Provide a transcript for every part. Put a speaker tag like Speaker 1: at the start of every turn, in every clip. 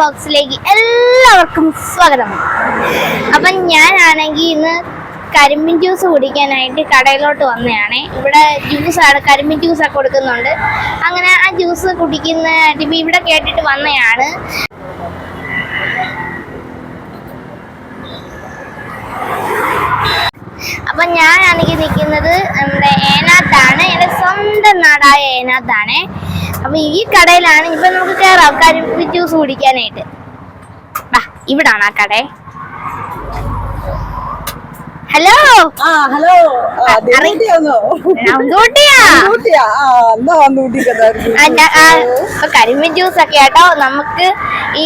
Speaker 1: ബോക്സിലേക്ക് എല്ലാവർക്കും സ്വാഗതം. അപ്പം ഞാനാണെങ്കിൽ ഇന്ന് കരിമ്പിൻ ജ്യൂസ് കുടിക്കാനായിട്ട് കടയിലോട്ട് വന്നതാണ്. ഇവിടെ ജ്യൂസാണ്, കരിമ്പിൻ ജ്യൂസൊക്കെ കൊടുക്കുന്നുണ്ട്. അങ്ങനെ ആ ജ്യൂസ് കുടിക്കുന്ന ടിപ്പി ഇവിടെ കേട്ടിട്ട് വന്നതാണ്. അപ്പം ഞാനാണെങ്കിൽ നിൽക്കുന്നത് നമ്മുടെ ഏനാത്താണ്, എൻ്റെ സ്വന്തം നാടായ ഏനാത്താണ്. അപ്പം ഈ കടയിലാണ് ഇപ്പം നമുക്ക് കയറാം കരിമ്പിൻ ജ്യൂസ് കുടിക്കാനായിട്ട്. ഇവിടാണ് ആ കട. ഹലോ
Speaker 2: ഹലോ
Speaker 1: കരിമ്പിൻ ജ്യൂസ് ഒക്കെ കേട്ടോ. നമുക്ക് ഈ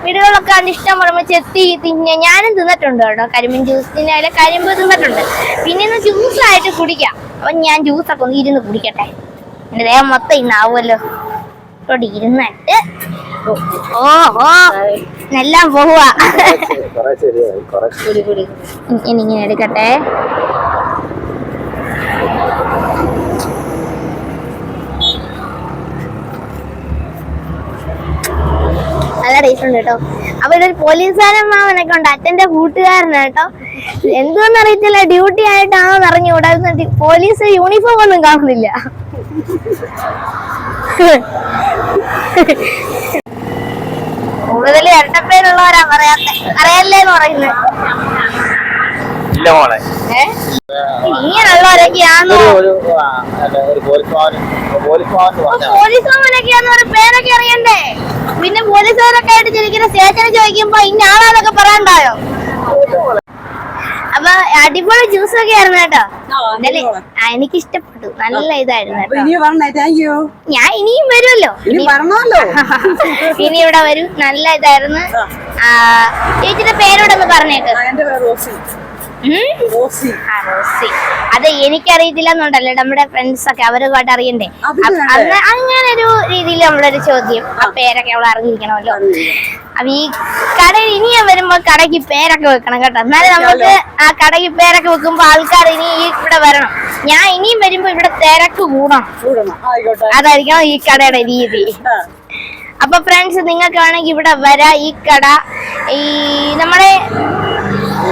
Speaker 1: വീടുകളൊക്കെ ഇഷ്ടം പറയുമ്പോൾ ചെത്തി തിന്നെ ഞാനും തിന്നിട്ടുണ്ട് കേട്ടോ. കരിമ്പിൻ ജ്യൂസിന് കരിമ്പ് തിന്നിട്ടുണ്ട്. പിന്നെ ഇന്ന് ജ്യൂസായിട്ട് കുടിക്കാം. അപ്പൊ ഞാൻ ജ്യൂസൊക്കെ ഒന്ന് ഇരുന്ന് കുടിക്കട്ടെ. എന്റെ ദേഹം മൊത്തം ഇന്നാവുമല്ലോ. ഇവിടെ ഇരുന്നിട്ട് എല്ലാം പോവാ. ഇനിങ്ങനെ എടുക്കട്ടെ. നല്ല ടേസ്റ്റ് ഉണ്ട് കേട്ടോ. അപ്പൊ ഇവിടെ ഒരു പോലീസുകാരൻ മാമനൊക്കെ ഉണ്ട്, അച്ഛന്റെ കൂട്ടുകാരനാ കേട്ടോ. എന്തോന്ന് അറിയത്തില്ല, ഡ്യൂട്ടി ആയിട്ടാണോ അറിഞ്ഞൂടാ. പോലീസ് യൂണിഫോം ഒന്നും കാണുന്നില്ല. കൂടുതൽ ഇരട്ടപ്പേരുള്ളവരാ അറിയല്ലേന്ന് പറയുന്നത്. ഇങ്ങനെയുള്ളവരൊക്കെയാണോ പോലീസ് മാമനൊക്കെയാന്ന് പറയും. പേരൊക്കെ അറിയണ്ടേ? പിന്നെ പോലീസുകാരൊക്കെ ആയിട്ട് ചിരിക്കുന്ന സ്റ്റേഷനെ ചോദിക്കുമ്പോ ഇന്ന ആളാന്നൊക്കെ പറയണ്ടായോ? അപ്പൊ അടിപൊളി ജ്യൂസ് ഒക്കെ ആയിരുന്നു കേട്ടോ. എനിക്ക് ഇഷ്ടപ്പെട്ടു, നല്ല ഇതായിരുന്നു കേട്ടോ. ഞാൻ ഇനിയും വരുമല്ലോ, ഇനി ഇവിടെ വരും. നല്ല ഇതായിരുന്നു. ചേച്ചിയുടെ പേരോടൊന്ന് പറഞ്ഞേക്ക്. അത് എനിക്കറിയത്തില്ല എന്നുണ്ടല്ലോ, നമ്മുടെ ഫ്രണ്ട്സ് ഒക്കെ അവരുമായിട്ട് അറിയണ്ടേ. അങ്ങനെ ഒരു രീതിയിൽ നമ്മളൊരു ചോദ്യം, ആ പേരൊക്കെ അവൾ അറിഞ്ഞിരിക്കണമല്ലോ. അപ്പൊ ഈ കടയിൽ ഇനി വരുമ്പോ കടയ്ക്ക് പേരൊക്കെ വെക്കണം കേട്ടോ. എന്നാലും നമുക്ക് ആ കടയ്ക്ക് പേരൊക്കെ വെക്കുമ്പോ ആൾക്കാർ ഇനി ഇവിടെ വരണം. ഞാൻ ഇനിയും വരുമ്പോ ഇവിടെ തിരക്ക് കൂടണം. അതായിരിക്കണം ഈ കടയുടെ രീതി. അപ്പൊ ഫ്രണ്ട്സ്, നിങ്ങൾക്ക് വേണമെങ്കിൽ ഇവിടെ വരാം. ഈ കട ഈ നമ്മുടെ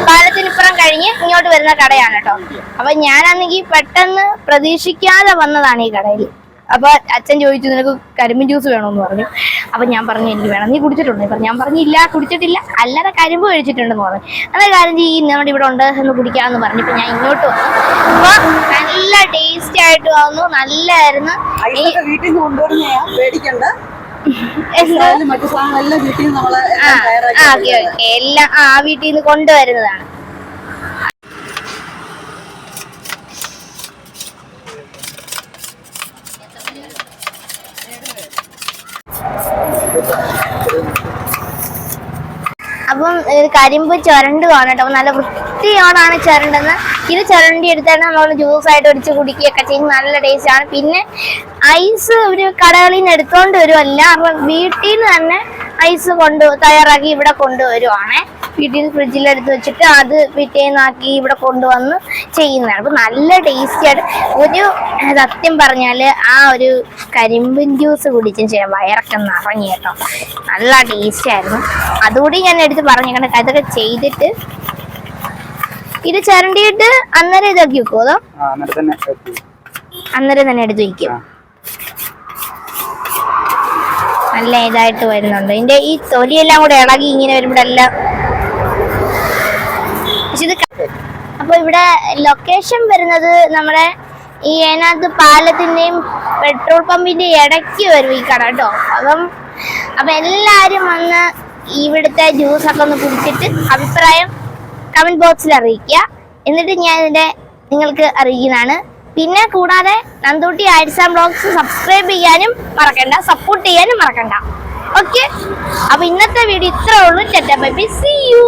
Speaker 1: പാലത്തിനിപ്പുറം കഴിഞ്ഞ് ഇങ്ങോട്ട് വരുന്ന കടയാണ് കേട്ടോ. അപ്പൊ ഞാനാണെങ്കിൽ പെട്ടെന്ന് പ്രതീക്ഷിക്കാതെ വന്നതാണ് ഈ കടയിൽ. അപ്പൊ അച്ഛൻ ചോദിച്ചു, നിനക്ക് കരിമ്പിൻ ജ്യൂസ് വേണമെന്ന് പറഞ്ഞു. അപ്പൊ ഞാൻ പറഞ്ഞു എനിക്ക് വേണം. നീ കുടിച്ചിട്ടുണ്ടോ? ഞാൻ പറഞ്ഞില്ല, കുടിച്ചിട്ടില്ല, അല്ലാതെ കരിമ്പ് കഴിച്ചിട്ടുണ്ടെന്ന് പറഞ്ഞു. അതെ കാര്യം നമ്മുടെ ഇവിടെ ഉണ്ട് എന്ന് കുടിക്കാന്ന് പറഞ്ഞപ്പോ ഞാൻ ഇങ്ങോട്ട് വന്നു. അപ്പൊ നല്ല ടേസ്റ്റി ആയിട്ട് വന്നു, നല്ലായിരുന്നു. എല്ലാം ആ വീട്ടിൽ നിന്ന് കൊണ്ടുവരുന്നതാണ്. അപ്പം കരിമ്പ് ചുരണ്ടുവാണ് കേട്ടോ. നല്ല വൃത്തിയോടാണ് ചുരണ്ടെന്ന്. ഇത് ചുരണ്ടി എടുത്താൽ നമ്മൾ ജ്യൂസായിട്ട് ഒടിച്ച് കുടിക്കുകയൊക്കെ ചെയ്യും. നല്ല ടേസ്റ്റ് ആണ്. പിന്നെ ഐസ് ഒരു കടകളിൽ നിന്ന് എടുത്തോണ്ട് വരുമല്ല, വീട്ടിൽ നിന്ന് തന്നെ ഐസ് തയ്യാറാക്കി ഇവിടെ കൊണ്ടുവരുവാണേ. വീട്ടിൽ നിന്ന് ഫ്രിഡ്ജിലെടുത്ത് വെച്ചിട്ട് അത് പിറ്റേന്നാക്കി ഇവിടെ കൊണ്ടുവന്ന് ചെയ്യുന്നതാണ്. അപ്പൊ നല്ല ടേസ്റ്റി ആയിട്ട് ഒരു സത്യം പറഞ്ഞാല് ആ ഒരു കരിമ്പിൻ ജ്യൂസ് കുടിച്ചും ചെയ്യാം, വയറൊക്കെ നിറഞ്ഞു കേട്ടോ. നല്ല ടേസ്റ്റ് ആയിരുന്നു. അതുകൂടി ഞാൻ എടുത്ത് പറഞ്ഞേക്കണേ. അതൊക്കെ ചെയ്തിട്ട് ഇത് ചരണ്ടിയിട്ട് അന്നേരം ഇതാക്കി വെക്കുമോ, അതോ അന്നേരം തന്നെ എടുത്ത് വയ്ക്കും? നല്ല ഇതായിട്ട് വരുന്നുണ്ട്. ഇതിന്റെ ഈ തൊലിയെല്ലാം കൂടെ ഇളകി ഇങ്ങനെ വരുമ്പോഴെല്ലാം. അപ്പൊ ഇവിടെ ലൊക്കേഷൻ വരുന്നത് നമ്മുടെ ഈ ഏനാത്ത് പാലത്തിന്റെയും പെട്രോൾ പമ്പിന്റെ ഇടയ്ക്ക് വരും ഈ കട കേട്ടോ. അപ്പൊ എല്ലാരും വന്ന് ഇവിടുത്തെ ജ്യൂസൊക്കെ ഒന്ന് കുടിച്ചിട്ട് അഭിപ്രായം കമന്റ് ബോക്സിൽ അറിയിക്കുക. എന്നിട്ട് ഞാൻ ഇതിന്റെ നിങ്ങൾക്ക് അറിയിക്കുന്നതാണ്. പിന്നെ കൂടാതെ നന്ദൂട്ടി ആയിട്സ് ആൻഡ് വ്ലോഗ്സ് സബ്സ്ക്രൈബ് ചെയ്യാനും മറക്കണ്ട, സപ്പോർട്ട് ചെയ്യാനും മറക്കണ്ട. ഓക്കെ, അപ്പൊ ഇന്നത്തെ വീഡിയോ ഇത്രേ ഉള്ളൂ. Tata bye bye, see U.